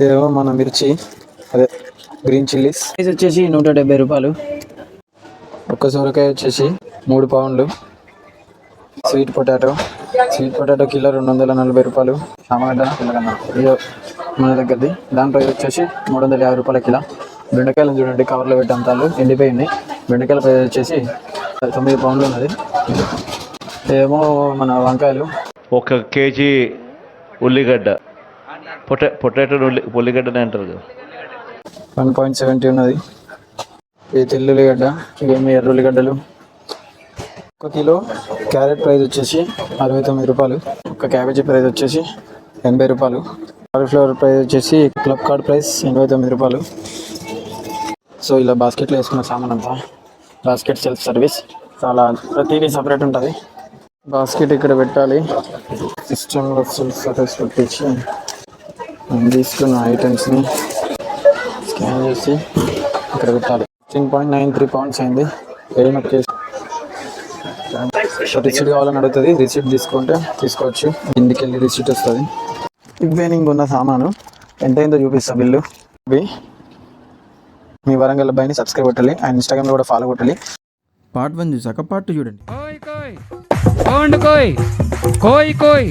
ఇదేమో మన మిర్చి, అదే గ్రీన్ చిల్లీస్. ఇది వచ్చేసి 170 రూపాయలు. ఒక్క సొరకాయ వచ్చేసి 3 పౌండ్లు. స్వీట్ పొటాటో కిలో 240 రూపాయలు. టమాటా ఇది మన దగ్గరది, దాని ప్రైస్ వచ్చేసి 350 రూపాయల కిలో. బెండకాయలు చూడండి కవర్లో పెట్టి అమ్ముతారు, ఎండిపోయింది. బెండకాయల ప్రైస్ వచ్చేసి 9 పౌండ్లు ఉన్నది. ఏమో మన వంకాయలు 1 కేజీ ఉల్లిగడ్డ, పొటాటో ఉల్లిగడ్డనే అంటారు కదా, 1.70 ఉన్నది. ఇది తెల్ల ఉల్లిగడ్డ, ఇవేమి ఎర్ర ఉల్లిగడ్డలు. 1 కిలో క్యారెట్ ప్రైస్ వచ్చేసి 69 రూపాయలు. ఒక క్యాబేజీ ప్రైస్ వచ్చేసి 80 రూపాయలు. కాలీఫ్లవర్ ప్రైస్ వచ్చేసి క్లబ్ కార్డ్ ప్రైస్ 89 రూపాయలు. సో ఇలా బాస్కెట్లో వేసుకున్న సామాన్ అంతా. బాస్కెట్ సెల్ఫ్ సర్వీస్, చాలా ప్రతిదీ సపరేట్ ఉంటుంది. బాస్కెట్ ఇక్కడ పెట్టాలి. సిస్టంలో సెల్ఫ్ సర్వీస్ పెట్టించి తీసుకున్న ఐటమ్స్ని స్కాన్ చేసి ఇక్కడ పెట్టాలి. 16.93 పౌండ్స్ అయింది. పేమెంట్ చేసి రిసీట్ కావాలని అడుగుతుంది. రిసీట్ తీసుకుంటే తీసుకోవచ్చు. ఇంటికి వెళ్ళి రిసీట్ వస్తుంది. ఇవేనింగ్ ఉన్న సామాను ఎంతైందో చూపిస్తా బిల్లు. మీ వరంగల్ అబ్బాయిని సబ్స్క్రైబ్ కొట్టాలి, అండ్ ఇన్స్టాగ్రామ్లో కూడా ఫాలో కొట్టాలి. పార్ట్ 1 చూసాక పార్ట్ 2 చూడండి. కోయ్ కోయ్ కోయ్ కోయ్